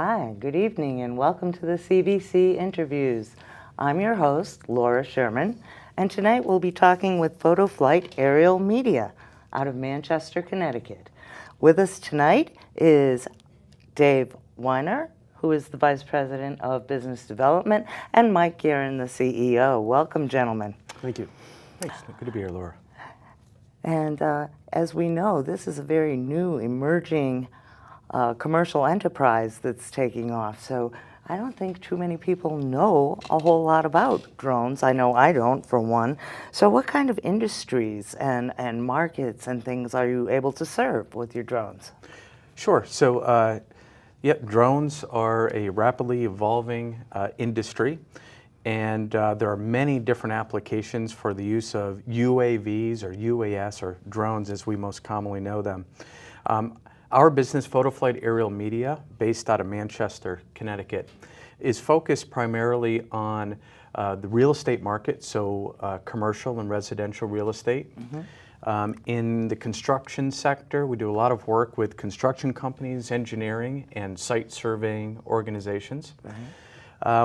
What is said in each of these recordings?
Hi, good evening, and welcome to the CVC interviews. I'm your host, Laura Sherman, and tonight we'll be talking with PhotoFlight Aerial Media out of Manchester, Connecticut. With us tonight is Dave Weiner, who is the Vice President of Business Development, and Mike Guerin, the CEO. Welcome, gentlemen. Thank you. Thanks. Good to be here, Laura. And as we know, this is a very new, emerging commercial enterprise that's taking off. So I don't think too many people know a whole lot about drones. I know I don't, for one. So what kind of industries and markets and things are you able to serve with your drones? Sure. So, drones are a rapidly evolving industry, and there are many different applications for the use of UAVs or UAS or drones as we most commonly know them. Our business, PhotoFlight Aerial Media, based out of Manchester, Connecticut, is focused primarily on the real estate market, so commercial and residential real estate. In the construction sector, we do a lot of work with construction companies, engineering, and site surveying organizations.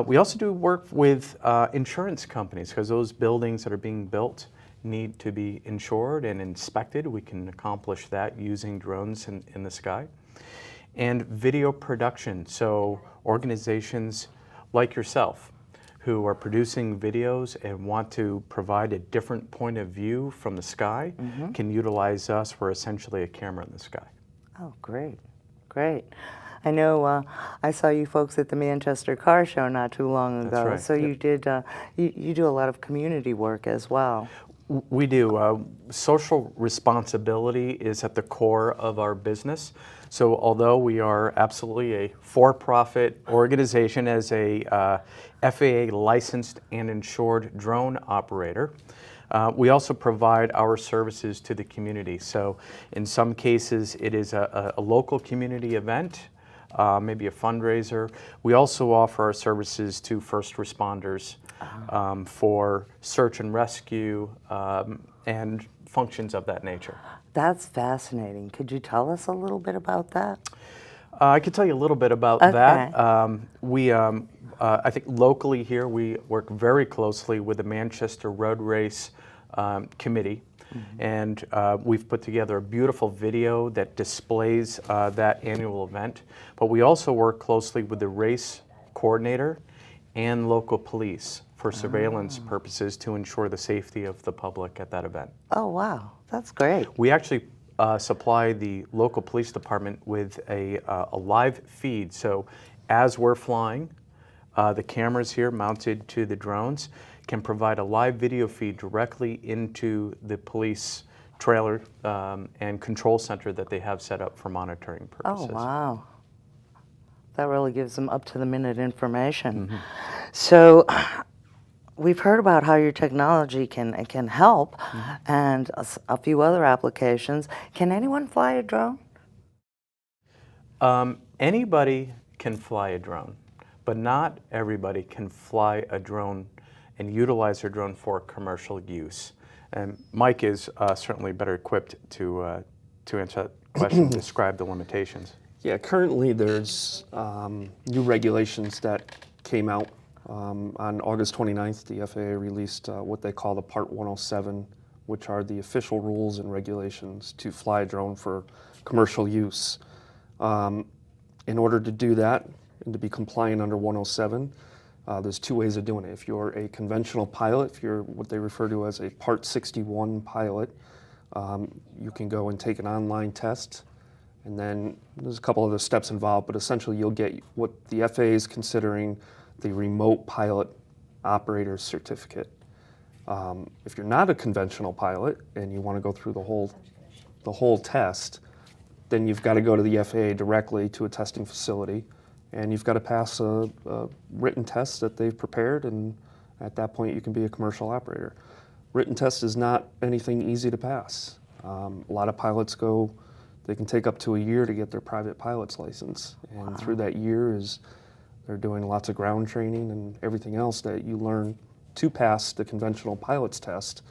We also do work with insurance companies, because those buildings that are being built need to be insured and inspected. We can accomplish that using drones in the sky. And video production, so organizations like yourself who are producing videos and want to provide a different point of view from the sky can utilize us. We're essentially a camera in the sky. Oh, great, great. I know I saw you folks at the Manchester Car Show not too long ago. That's right. So you did, you do a lot of community work as well. We do. Social responsibility is at the core of our business. So although we are absolutely a for-profit organization as a FAA licensed and insured drone operator, we also provide our services to the community. So in some cases it is a local community event, maybe a fundraiser. We also offer our services to first responders for search and rescue and functions of that nature. That's fascinating. Could you tell us a little bit about that? I could tell you a little bit about that. I think locally here we work very closely with the Manchester Road Race Committee. And we've put together a beautiful video that displays that annual event. But we also work closely with the race coordinator and local police for surveillance purposes to ensure the safety of the public at that event. Oh, wow. That's great. We actually supply the local police department with a live feed. So as we're flying, the cameras here mounted to the drones can provide a live video feed directly into the police trailer and control center that they have set up for monitoring purposes. Oh, wow. That really gives them up-to-the-minute information. So we've heard about how your technology can help and a few other applications. Can anyone fly a drone? Anybody can fly a drone, but not everybody can fly a drone and utilize their drone for commercial use. And Mike is certainly better equipped to answer that question, describe the limitations. Yeah, currently there's new regulations that came out on August 29th. The FAA released what they call the Part 107, which are the official rules and regulations to fly a drone for commercial use. In order to do that and to be compliant under 107, there's two ways of doing it. If you're a conventional pilot, if you're what they refer to as a Part 61 pilot, you can go and take an online test. And then there's a couple other steps involved, but essentially you'll get what the FAA is considering the remote pilot operator certificate. If you're not a conventional pilot and you want to go through the whole test, then you've got to go to the FAA directly to a testing facility, and you've got to pass a written test that they've prepared, and at that point you can be a commercial operator. Written test is not anything easy to pass. A lot of pilots they can take up to a year to get their private pilot's license. And through that year they're doing lots of ground training and everything else that you learn to pass the conventional pilot's test.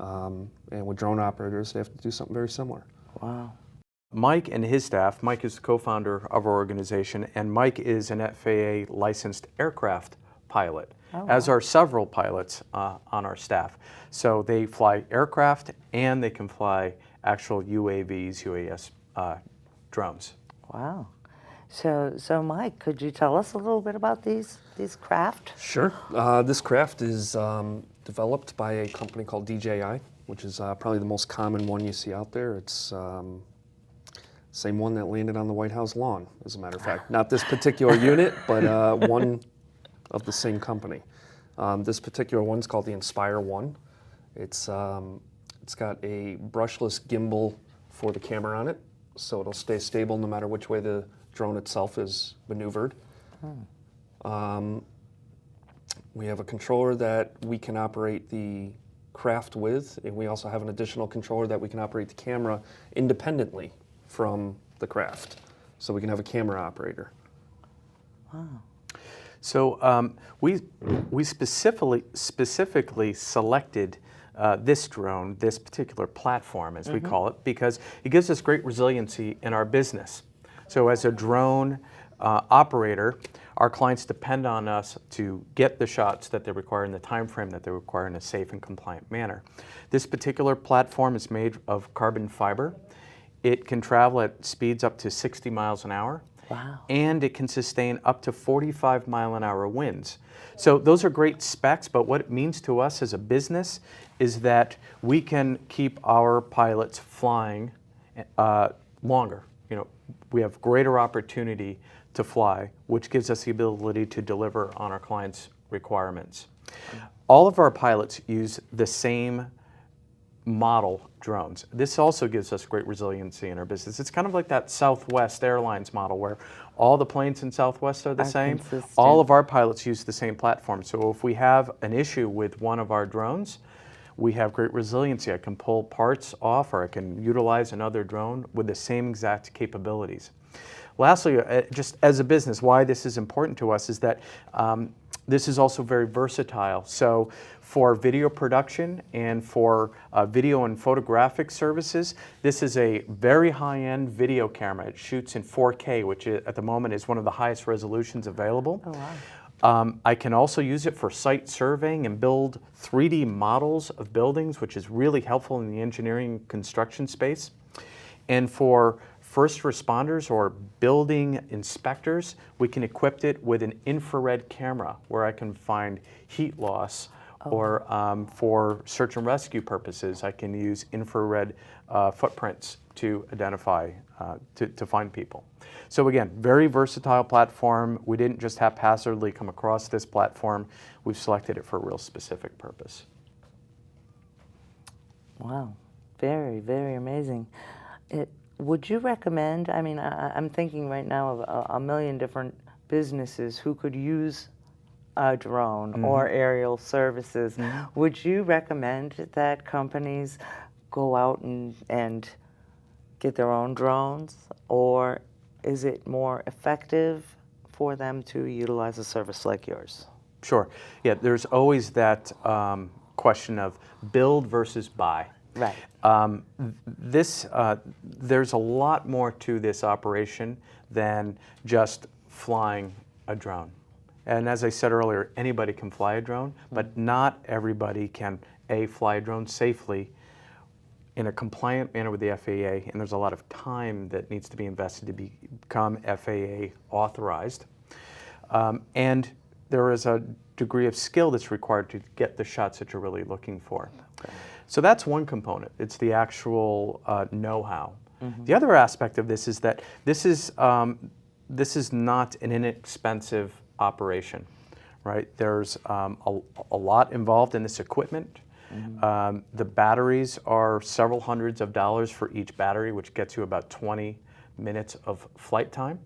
And with drone operators, they have to do something very similar. Wow. Mike and his staff, Mike is the co-founder of our organization, and Mike is an FAA licensed aircraft pilot, as are several pilots on our staff. So they fly aircraft and they can fly actual UAVs, UAS drones. Wow. So Mike, could you tell us a little bit about these craft? Sure. This craft is developed by a company called DJI, which is probably the most common one you see out there. It's same one that landed on the White House lawn, as a matter of fact. Not this particular unit, but one of the same company. This particular one's called the Inspire 1. It's got a brushless gimbal for the camera on it, so it'll stay stable no matter which way the drone itself is maneuvered. We have a controller that we can operate the craft with, and we also have an additional controller that we can operate the camera independently from the craft. So we can have a camera operator. Wow. So we specifically selected this drone, this particular platform, as we call it, because it gives us great resiliency in our business. So as a drone operator, our clients depend on us to get the shots that they require in the time frame that they require in a safe and compliant manner. This particular platform is made of carbon fiber. It can travel at speeds up to 60 miles an hour. Wow. And it can sustain up to 45-mile-an-hour winds. So those are great specs, but what it means to us as a business is that we can keep our pilots flying longer. You know, we have greater opportunity to fly, which gives us the ability to deliver on our clients' requirements. All of our pilots use the same model drones. This also gives us great resiliency in our business. It's kind of like that Southwest Airlines model where all the planes in Southwest are the same. Consistent. All of our pilots use the same platform. So if we have an issue with one of our drones, we have great resiliency. I can pull parts off, or I can utilize another drone with the same exact capabilities. Lastly, just as a business, why this is important to us is that this is also very versatile. So for video production and for video and photographic services, this is a very high-end video camera. It shoots in 4K, which at the moment is one of the highest resolutions available. Oh, wow. I can also use it for site surveying and build 3D models of buildings, which is really helpful in the engineering construction space. And for first responders or building inspectors, we can equip it with an infrared camera where I can find heat loss, or for search and rescue purposes, I can use infrared footprints to identify, to find people. So again, very versatile platform. We didn't just haphazardly come across this platform. We've selected it for a real specific purpose. Wow. Very, very amazing. Would you recommend, I mean, I'm thinking right now of a million different businesses who could use a drone or aerial services. Would you recommend that companies go out and get their own drones, or is it more effective for them to utilize a service like yours? Sure. Yeah, there's always that question of build versus buy. Right. There's a lot more to this operation than just flying a drone. And as I said earlier, anybody can fly a drone, but not everybody can, A, fly a drone safely in a compliant manner with the FAA, and there's a lot of time that needs to be invested to become FAA authorized. And there is a degree of skill that's required to get the shots that you're really looking for. Okay. So that's one component. It's the actual know-how. The other aspect of this is that this is not an inexpensive operation, right? There's a lot involved in this equipment. The batteries are several hundreds of dollars for each battery, which gets you about 20 minutes of flight time.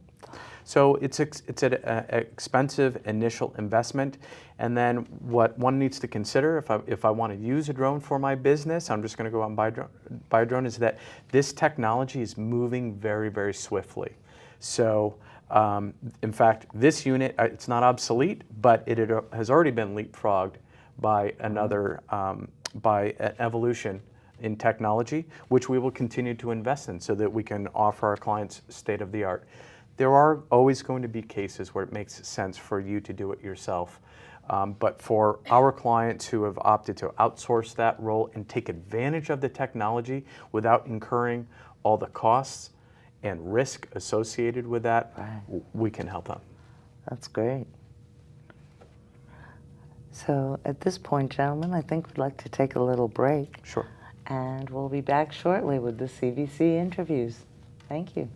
So it's an expensive initial investment. And then what one needs to consider if I want to use a drone for my business, I'm just going to go out and buy a drone, is that this technology is moving very, very swiftly. So in fact, this unit, it's not obsolete, but it has already been leapfrogged by another, by an evolution in technology, which we will continue to invest in so that we can offer our clients state-of-the-art. There are always going to be cases where it makes sense for you to do it yourself. But for our clients who have opted to outsource that role and take advantage of the technology without incurring all the costs and risk associated with that, we can help them. That's great. So at this point, gentlemen, I think we'd like to take a little break. Sure. And we'll be back shortly with the CVC interviews. Thank you.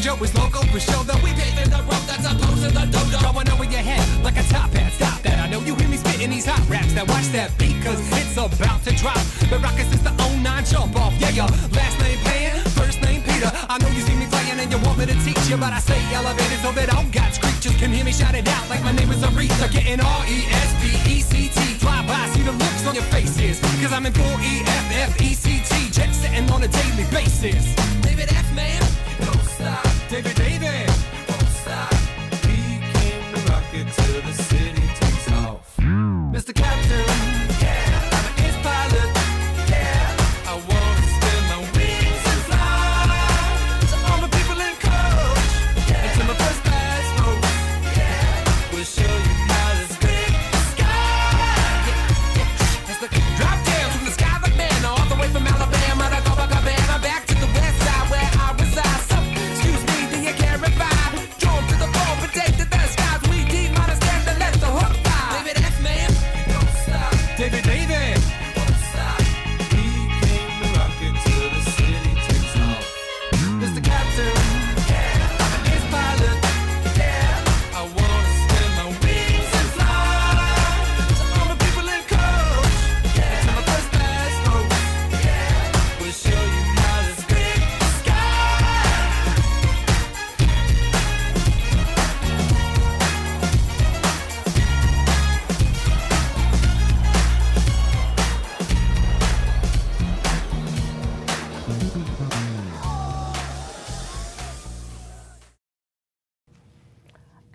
dojo is local for show, though we paving the road that's opposed to the dojo. Going over your head like a top hat, stop that. I know you hear me spitting these hot raps. Now watch that beat, cause it's about to drop. The rockets is the 09 jump off, yeah, your last name Pan, first name Peter. I know you see me playing and you want me to teach you, but I say elevated so that all God's creatures can hear me shout it out like my name is Aretha. Getting R-E-S-P-E-C-T. Fly by, see the looks on your faces, cause I'm in full E-F-F-E-C-T. Jet setting on a daily basis. David F, man, don't stop. David, don't stop. He came to rock it till the city takes off. Mr. Captain, yeah, I'm an ace pilot, yeah. I want to spin my wings and fly to all the people in coach, yeah. And to my first class folks, yeah. We'll show you how to scrape the sky.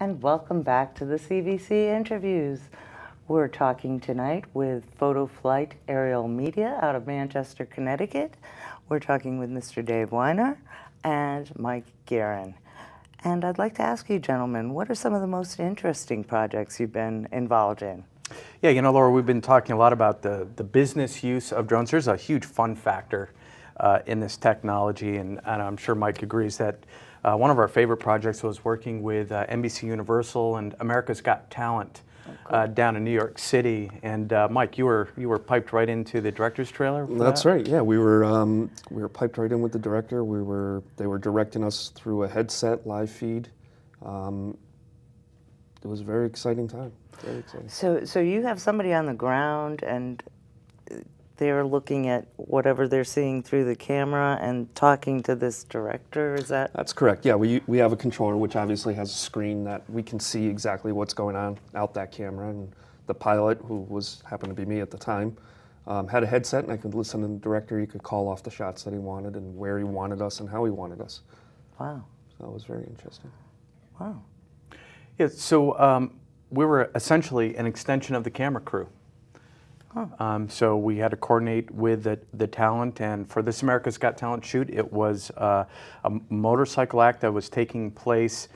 And welcome back to the CVC interviews. We're talking tonight with PhotoFlight Aerial Media out of Manchester, Connecticut. We're talking with Mr. Dave Weiner and Mike Guerin. And I'd like to ask you, gentlemen, what are some of the most interesting projects you've been involved in? Yeah, Laura, we've been talking a lot about the business use of drones. There's a huge fun factor in this technology, and I'm sure Mike agrees that one of our favorite projects was working with NBC Universal and America's Got Talent down in New York City. And Mike, you were piped right into the director's trailer for That's that? right. Yeah, we were piped right in with the director. They were directing us through a headset live feed. It was a very exciting time. Very exciting. So you have somebody on the ground and they're looking at whatever they're seeing through the camera and talking to this director, is that? That's correct. Yeah, we have a controller which obviously has a screen that we can see exactly what's going on out that camera. And the pilot, who happened to be me at the time, had a headset, and I could listen to the director. He could call off the shots that he wanted and where he wanted us and how he wanted us. Wow. So it was very interesting. Wow. Yeah, so we were essentially an extension of the camera crew. So we had to coordinate with the talent, and for this America's Got Talent shoot, it was a motorcycle act that was taking place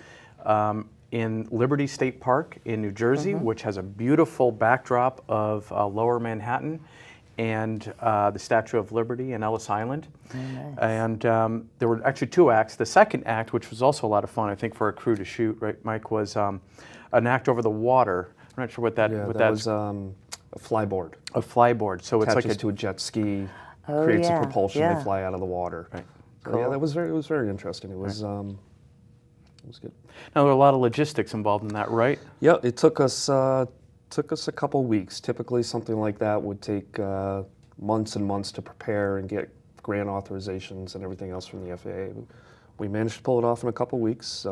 in Liberty State Park in New Jersey, which has a beautiful backdrop of Lower Manhattan and the Statue of Liberty and Ellis Island. Nice. And there were actually two acts. The second act, which was also a lot of fun, I think, for a crew to shoot, right, Mike, was an act over the water. I'm not sure what that. Yeah, what that was a flyboard. a flyboard. So it's like Attaches to a jet ski, Oh, creates yeah, a propulsion. yeah. They fly out of the water. Right. So, yeah, Cool. it was very interesting. It was good. Now there are a lot of logistics involved in that, right? Yeah, it took us a couple weeks. Typically, something like that would take months and months to prepare and get grant authorizations and everything else from the FAA. We managed to pull it off in a couple weeks.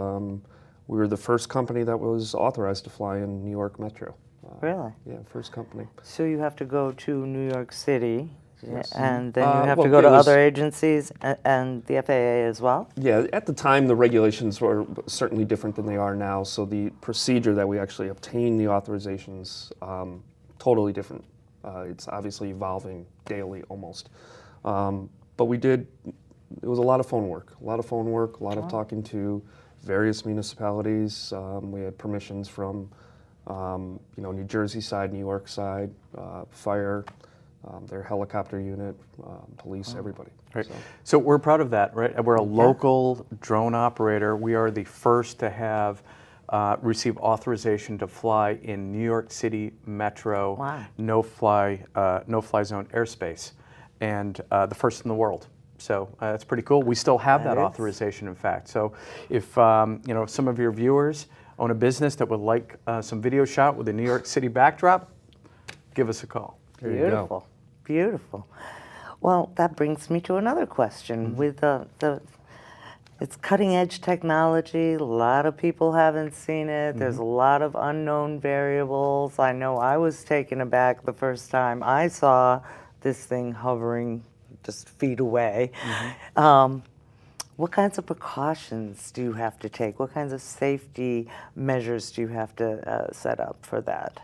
We were the first company that was authorized to fly in New York Metro. Really? Yeah, first company. So you have to go to New York City, Yes. and then you have well, to go it to was- other agencies and the FAA as well? Yeah, at the time, the regulations were certainly different than they are now. So the procedure that we actually obtain the authorizations, totally different. It's obviously evolving daily almost. But we did, it was a lot of phone work, a lot of talking to various municipalities. We had permissions from, New Jersey side, New York side, fire, their helicopter unit, police, everybody. Right. So, So we're proud of that, right? We're a local drone operator. We are the first to have receive authorization to fly in New York City Metro, Wow. no-fly zone airspace, and the first in the world. So that's pretty cool. We still have That that is. authorization, in fact. So if some of your viewers own a business that would like some video shot with a New York City backdrop, give us a call. there you go. Beautiful, beautiful. Well, that brings me to another question. With it's cutting edge technology, a lot of people haven't seen it. There's a lot of unknown variables. I know I was taken aback the first time I saw this thing hovering just feet away. What kinds of precautions do you have to take? What kinds of safety measures do you have to set up for that?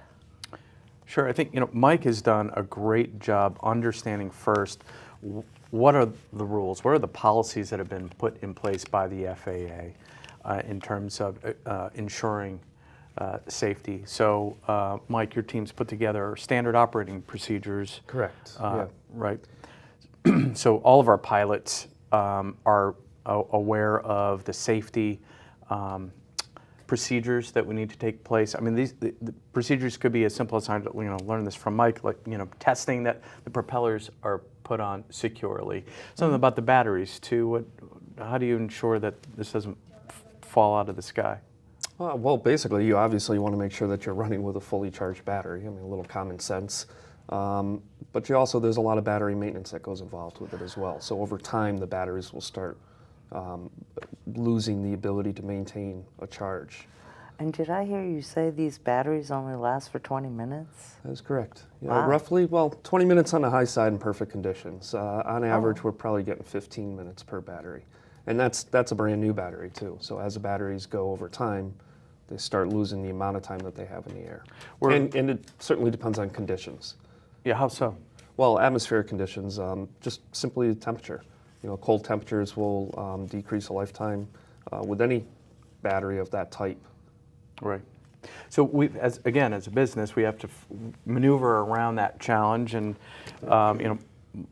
Sure. I think Mike has done a great job understanding first what are the rules, what are the policies that have been put in place by the FAA in terms of ensuring safety. So, Mike, your team's put together standard operating procedures. Correct. Yeah. Right. So all of our pilots are aware of the safety procedures that we need to take place. I mean, the procedures could be as simple as I learned this from Mike, like testing that the propellers are put on securely. Something about the batteries too. How do you ensure that this doesn't fall out of the sky? Well, basically, you obviously want to make sure that you're running with a fully charged battery. I mean, a little common sense. But there's a lot of battery maintenance that goes involved with it as well. So over time, the batteries will start losing the ability to maintain a charge. And did I hear you say these batteries only last for 20 minutes? That is correct. Yeah, Wow. roughly, 20 minutes on the high side in perfect conditions. On average, we're probably getting 15 minutes per battery. And that's a brand new battery too. So as the batteries go over time, they start losing the amount of time that they have in the air. We're- And it certainly depends on conditions. Yeah, how so? Well, atmospheric conditions, just simply temperature. Cold temperatures will decrease the lifetime with any battery of that type. Right. So as a business, we have to maneuver around that challenge. And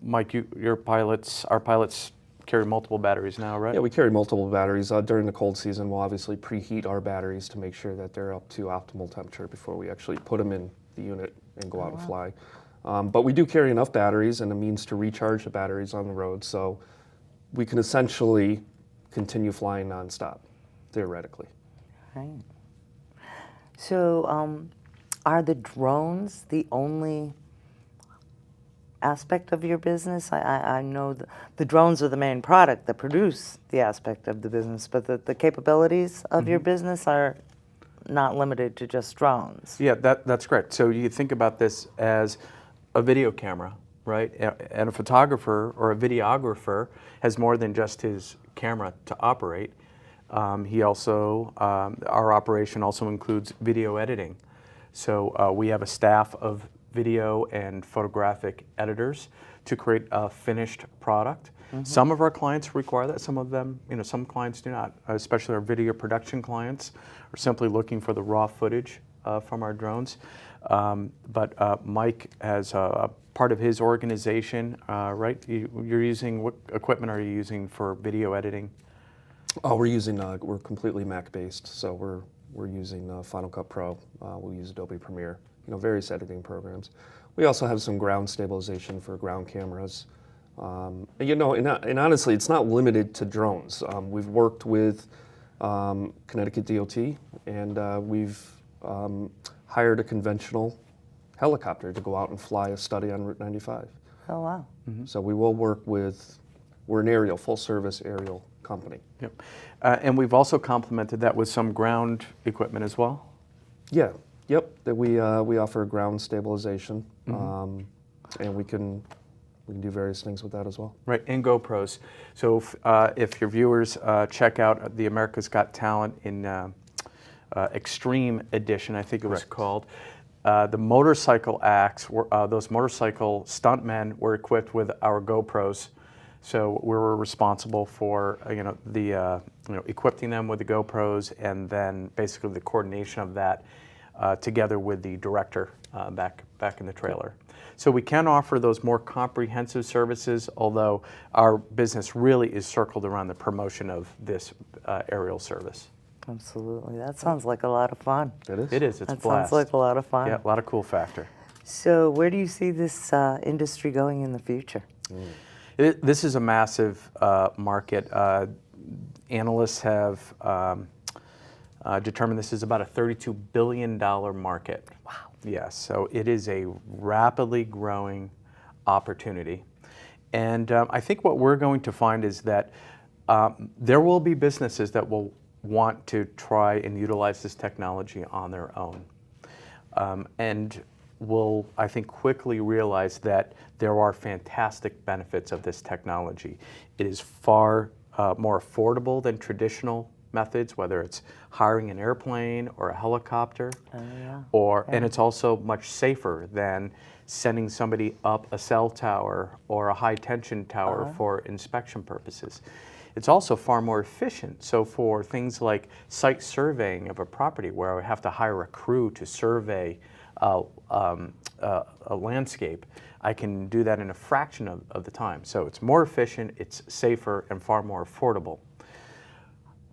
Mike, our pilots carry multiple batteries now, right? Yeah, we carry multiple batteries. During the cold season, we'll obviously preheat our batteries to make sure that they're up to optimal temperature before we actually put them in the unit and go out and fly. But we do carry enough batteries and a means to recharge the batteries on the road, so we can essentially continue flying nonstop, theoretically. Right. So, are the drones the only aspect of your business? I know the drones are the main product that produce the aspect of the business, but the capabilities of your business are not limited to just drones. Yeah, that's correct. So you think about this as a video camera, right? And a photographer or a videographer has more than just his camera to operate. Our operation also includes video editing. So we have a staff of video and photographic editors to create a finished product. Some of our clients require that, some of them, some clients do not, especially our video production clients are simply looking for the raw footage from our drones. But Mike has a part of his organization, right? You're using, what equipment are you using for video editing? Oh, we're completely Mac-based, so we're using Final Cut Pro. We'll use Adobe Premiere, various editing programs. We also have some ground stabilization for ground cameras. And honestly, it's not limited to drones. We've worked with Connecticut DOT, and we've hired a conventional helicopter to go out and fly a study on Route 95. Oh, wow. So we will work with, we're an full-service aerial company. Yep. And we've also complemented that with some ground equipment as well? Yeah, yep. That we offer ground stabilization, and we can do various things with that as well. Right, and GoPros. So if your viewers check out the America's Got Talent in Extreme Edition, I think it was called, the motorcycle acts, those motorcycle stuntmen were equipped with our GoPros. So we were responsible for equipping them with the GoPros, and then basically the coordination of that together with the director back in the trailer. So we can offer those more comprehensive services, although our business really is circled around the promotion of this aerial service. Absolutely. That sounds like a lot of fun. It is? It is. It's a That blast. sounds like a lot of fun. Yeah, a lot of cool factor. So where do you see this industry going in the future? This is a massive market. Analysts have determined this is about a $32 billion market. Wow. Yes, so it is a rapidly growing opportunity. And I think what we're going to find is that there will be businesses that will want to try and utilize this technology on their own. And will, I think, quickly realize that there are fantastic benefits of this technology. It is far more affordable than traditional methods, whether it's hiring an airplane or a helicopter, and it's also much safer than sending somebody up a cell tower or a high tension tower for inspection purposes. It's also far more efficient. So for things like site surveying of a property where I have to hire a crew to survey a landscape, I can do that in a fraction of the time. So it's more efficient, it's safer, and far more affordable.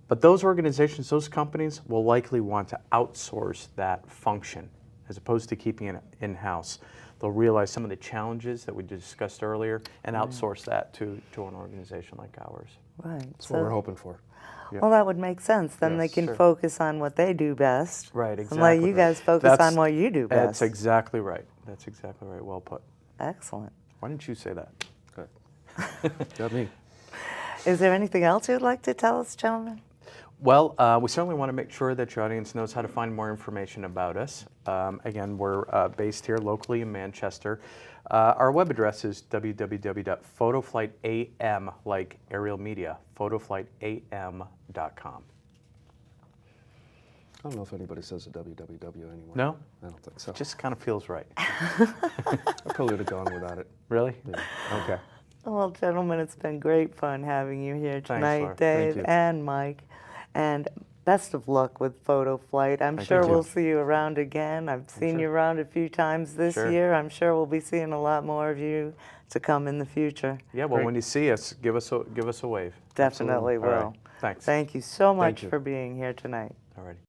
But those organizations, those companies will likely want to outsource that function as opposed to keeping it in-house. They'll realize some of the challenges that we discussed earlier and outsource that to an organization like ours. Right. That's what we're hoping for. Well, that would make sense. Then they Yes, can sure. focus on what they do best. Right, exactly. And let you guys focus on what you do best. That's exactly right. That's exactly right. Well put. Excellent. Why didn't you say that? Good. Got me. Is there anything else you'd like to tell us, gentlemen? Well, we certainly want to make sure that your audience knows how to find more information about us. Again, we're based here locally in Manchester. Our web address is www.photoflightam, like aerial media, photoflightam.com. I don't know if anybody says the www anymore. No? I don't think so. Just kind of feels right. I probably would have gone without it. Really? Yeah. Okay. Well, gentlemen, it's been great fun having you here tonight, Laura. Dave Thank you. and Mike. And best of luck with PhotoFlight. I'm Thank sure you. we'll see you around again. I've seen you around a few times this Sure. year. I'm sure we'll be seeing a lot more of you to come in the future. Yeah, well, Great. when you see us, give us a wave. Definitely All right. will. Thanks. Thank you so much you. for being here tonight. All righty.